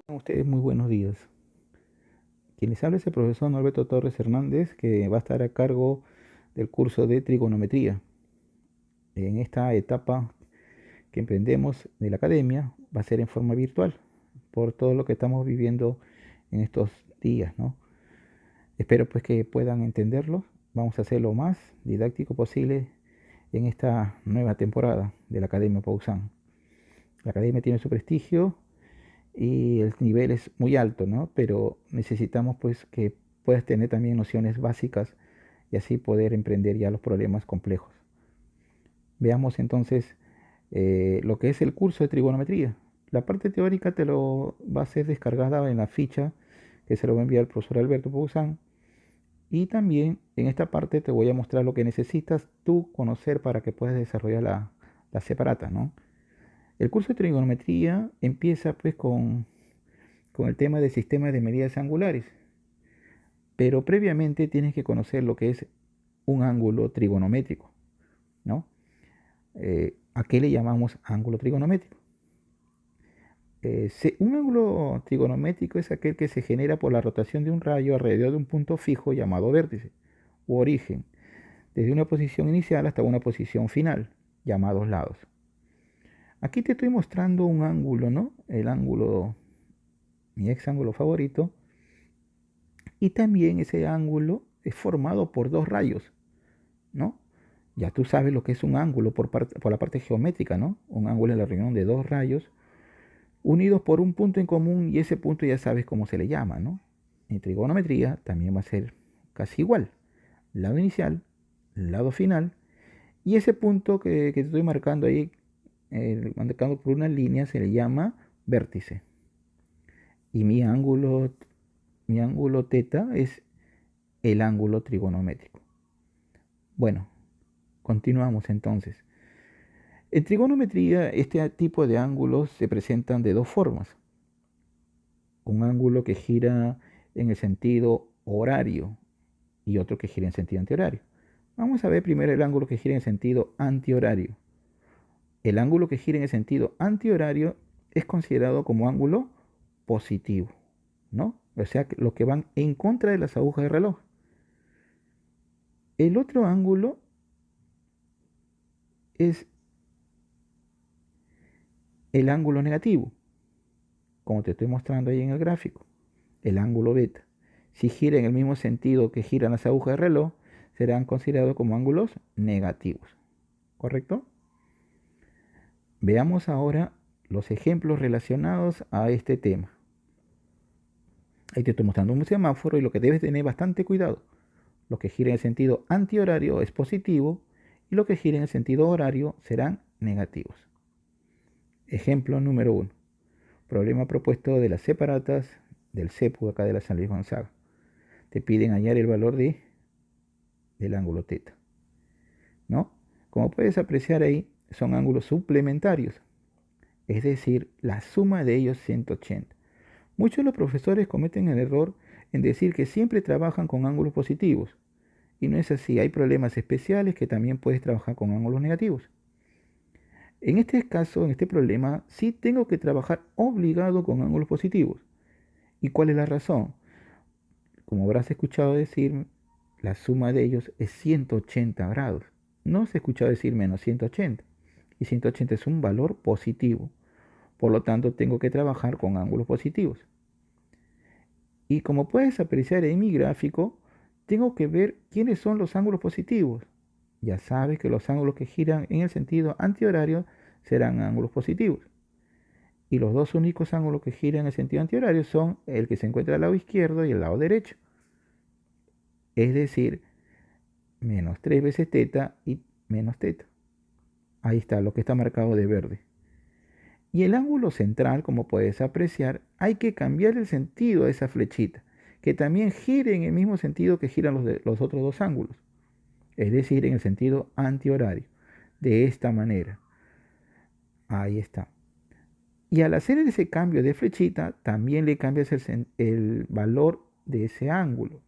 Ustedes muy buenos días. Quien les habla es el profesor Norberto Torres Hernández, que va a estar a cargo del curso de trigonometría. En esta etapa que emprendemos de la academia va a ser en forma virtual, por todo lo que estamos viviendo en estos días, ¿no? Espero pues que puedan entenderlo. Vamos a hacer lo más didáctico posible en esta nueva temporada de la Academia Pausán. La academia tiene su prestigio y el nivel es muy alto, ¿no? Pero necesitamos pues que puedas tener también nociones básicas y así poder emprender ya los problemas complejos. Veamos entonces lo que es el curso de trigonometría. La parte teórica te lo va a ser descargada en la ficha que se lo va a enviar el profesor Alberto Pousán. Y también en esta parte te voy a mostrar lo que necesitas tú conocer para que puedas desarrollar la separata, ¿no? El curso de trigonometría empieza pues con el tema del sistema de medidas angulares, pero previamente tienes que conocer lo que es un ángulo trigonométrico, ¿no? ¿A qué le llamamos ángulo trigonométrico? Un ángulo trigonométrico es aquel que se genera por la rotación de un rayo alrededor de un punto fijo llamado vértice u origen, desde una posición inicial hasta una posición final, llamados lados. Aquí te estoy mostrando un ángulo, ¿no? El ángulo, mi ex ángulo favorito, y también ese ángulo es formado por dos rayos, ¿no? Ya tú sabes lo que es un ángulo por la parte geométrica, ¿no? Un ángulo es la reunión de dos rayos unidos por un punto en común y ese punto ya sabes cómo se le llama, ¿no? En trigonometría también va a ser casi igual. Lado inicial, lado final y ese punto que te estoy marcando ahí, marcando por una línea, se le llama vértice. Y mi ángulo teta es el ángulo trigonométrico. Bueno, continuamos entonces. En trigonometría, este tipo de ángulos se presentan de dos formas. Un ángulo que gira en el sentido horario y otro que gira en sentido antihorario. Vamos a ver primero el ángulo que gira en sentido antihorario. El ángulo que gira en el sentido antihorario es considerado como ángulo positivo, ¿no? O sea, los que van en contra de las agujas del reloj. El otro ángulo es el ángulo negativo, como te estoy mostrando ahí en el gráfico, el ángulo beta. Si gira en el mismo sentido que giran las agujas del reloj, serán considerados como ángulos negativos, ¿correcto? Veamos ahora los ejemplos relacionados a este tema. Ahí te estoy mostrando un semáforo y lo que debes tener bastante cuidado. Lo que gira en el sentido antihorario es positivo y lo que gira en el sentido horario serán negativos. Ejemplo número 1. Problema propuesto de las separatas del CEPU acá de la San Luis Gonzaga. Te piden hallar el valor del ángulo teta, ¿no? Como puedes apreciar ahí, son ángulos suplementarios, es decir, la suma de ellos 180. Muchos de los profesores cometen el error en decir que siempre trabajan con ángulos positivos, y no es así, hay problemas especiales que también puedes trabajar con ángulos negativos. En este caso, en este problema, sí tengo que trabajar obligado con ángulos positivos. ¿Y cuál es la razón? Como habrás escuchado decir, la suma de ellos es 180 grados. No se ha escuchado decir menos 180. Y 180 es un valor positivo. Por lo tanto, tengo que trabajar con ángulos positivos. Y como puedes apreciar en mi gráfico, tengo que ver quiénes son los ángulos positivos. Ya sabes que los ángulos que giran en el sentido antihorario serán ángulos positivos. Y los dos únicos ángulos que giran en el sentido antihorario son el que se encuentra al lado izquierdo y el lado derecho. Es decir, menos 3 veces teta y menos teta. Ahí está lo que está marcado de verde. Y el ángulo central, como puedes apreciar, hay que cambiar el sentido de esa flechita, que también gire en el mismo sentido que giran los otros dos ángulos, es decir, en el sentido antihorario. De esta manera. Ahí está. Y al hacer ese cambio de flechita, también le cambias el valor de ese ángulo.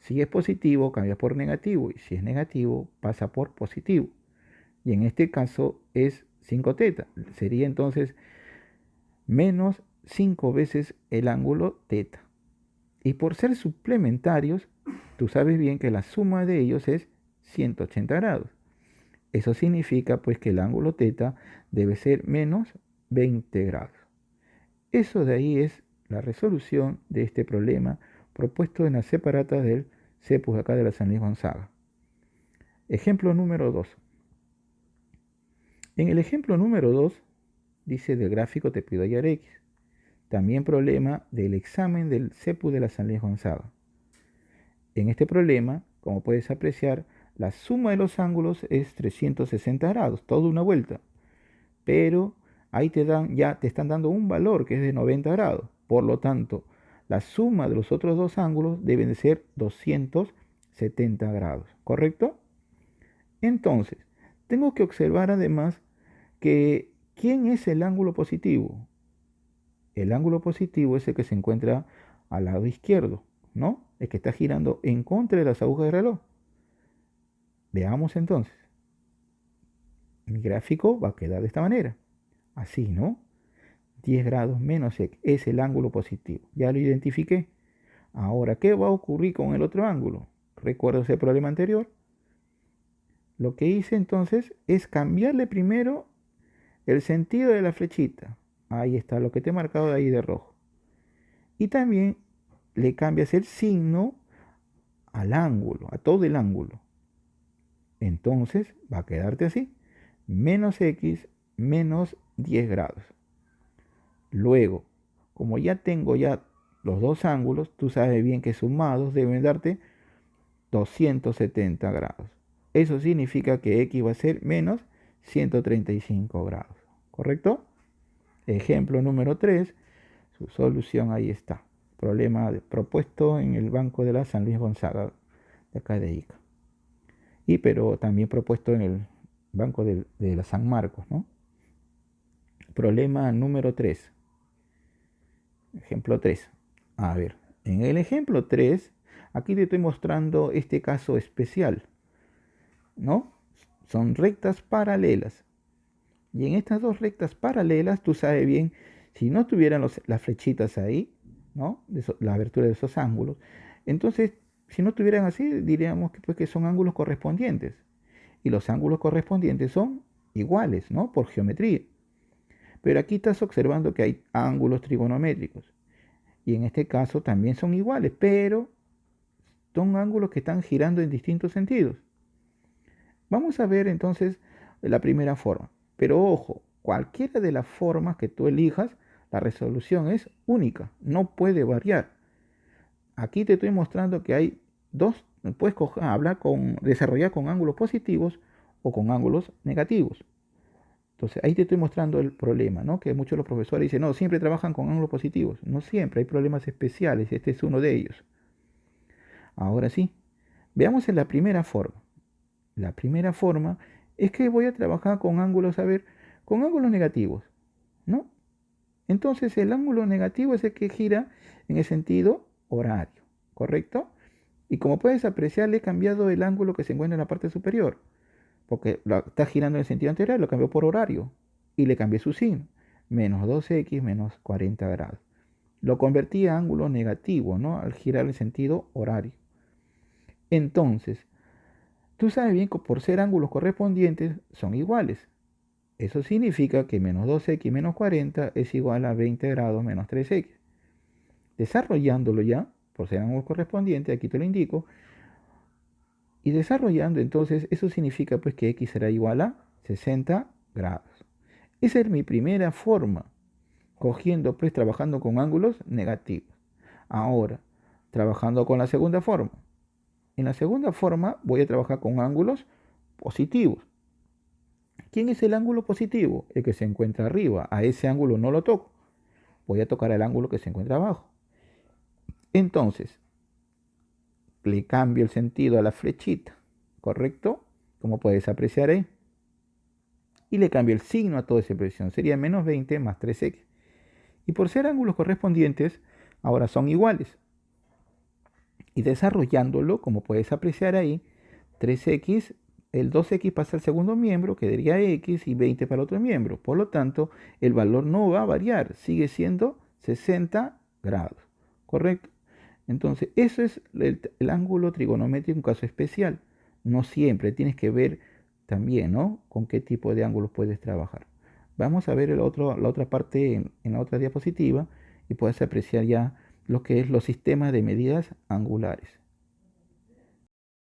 Si es positivo, cambia por negativo. Y si es negativo, pasa por positivo. Y en este caso es 5 teta. Sería entonces menos 5 veces el ángulo teta. Y por ser suplementarios, tú sabes bien que la suma de ellos es 180 grados. Eso significa pues que el ángulo teta debe ser menos 20 grados. Eso de ahí es la resolución de este problema propuesto en las separatas del CEPUS acá de la San Luis Gonzaga. Ejemplo número 2. En el ejemplo número 2 dice del gráfico te pido hallar X. También problema del examen del CEPUS de la San Luis Gonzaga. En este problema, como puedes apreciar, la suma de los ángulos es 360 grados, toda una vuelta. Pero ahí ya te están dando un valor que es de 90 grados. Por lo tanto, la suma de los otros dos ángulos deben de ser 270 grados, ¿correcto? Entonces, tengo que observar además que ¿quién es el ángulo positivo? El ángulo positivo es el que se encuentra al lado izquierdo, ¿no? El que está girando en contra de las agujas del reloj. Veamos entonces. Mi gráfico va a quedar de esta manera. Así, ¿no? 10 grados menos X es el ángulo positivo. Ya lo identifiqué. Ahora, ¿qué va a ocurrir con el otro ángulo? ¿Recuerdo ese problema anterior? Lo que hice entonces es cambiarle primero el sentido de la flechita. Ahí está lo que te he marcado de ahí de rojo. Y también le cambias el signo al ángulo, a todo el ángulo. Entonces va a quedarte así. Menos X menos 10 grados. Luego, como ya tengo ya los dos ángulos, tú sabes bien que sumados deben darte 270 grados. Eso significa que X va a ser menos 135 grados. ¿Correcto? Ejemplo número 3. Su solución ahí está. Problema propuesto en el banco de la San Luis Gonzaga, de acá de Ica. Pero también propuesto en el banco de la San Marcos, ¿no? Problema número 3. Ejemplo 3. A ver, en el ejemplo 3, aquí te estoy mostrando este caso especial, ¿no? Son rectas paralelas. Y en estas dos rectas paralelas, tú sabes bien, si no tuvieran las flechitas ahí, ¿no? La abertura de esos ángulos, entonces, si no tuvieran así, diríamos que, pues, que son ángulos correspondientes. Y los ángulos correspondientes son iguales, ¿no? Por geometría. Pero aquí estás observando que hay ángulos trigonométricos. Y en este caso también son iguales, pero son ángulos que están girando en distintos sentidos. Vamos a ver entonces la primera forma. Pero ojo, cualquiera de las formas que tú elijas, la resolución es única, no puede variar. Aquí te estoy mostrando que hay dos, puedes desarrollar con ángulos positivos o con ángulos negativos. Entonces ahí te estoy mostrando el problema, ¿no? Que muchos de los profesores dicen, no, siempre trabajan con ángulos positivos. No siempre, hay problemas especiales, este es uno de ellos. Ahora sí, veamos en la primera forma. La primera forma es que voy a trabajar con ángulos, a ver, con ángulos negativos, ¿no? Entonces el ángulo negativo es el que gira en el sentido horario, ¿correcto? Y como puedes apreciar, le he cambiado el ángulo que se encuentra en la parte superior, porque está girando en el sentido anterior, lo cambió por horario y le cambié su signo, menos 2x menos 40 grados. Lo convertí a ángulo negativo, ¿no? Al girar en sentido horario. Entonces, tú sabes bien que por ser ángulos correspondientes son iguales. Eso significa que menos 2x menos 40 es igual a 20 grados menos 3x. Desarrollándolo ya, por ser ángulos correspondientes, aquí te lo indico, y desarrollando entonces, eso significa pues que x será igual a 60 grados. Esa es mi primera forma, cogiendo pues trabajando con ángulos negativos. Ahora, trabajando con la segunda forma. En la segunda forma voy a trabajar con ángulos positivos. ¿Quién es el ángulo positivo? El que se encuentra arriba. A ese ángulo no lo toco. Voy a tocar el ángulo que se encuentra abajo. Entonces, le cambio el sentido a la flechita, ¿correcto? Como puedes apreciar ahí. Y le cambio el signo a toda esa expresión. Sería menos 20 más 3x. Y por ser ángulos correspondientes, ahora son iguales. Y desarrollándolo, como puedes apreciar ahí, 3x, el 2x pasa al segundo miembro, quedaría x y 20 para el otro miembro. Por lo tanto, el valor no va a variar, sigue siendo 60 grados. ¿Correcto? Entonces, eso es el ángulo trigonométrico en un caso especial. No siempre, tienes que ver también, ¿no? Con qué tipo de ángulos puedes trabajar. Vamos a ver la otra parte en la otra diapositiva y puedes apreciar ya lo que es los sistemas de medidas angulares.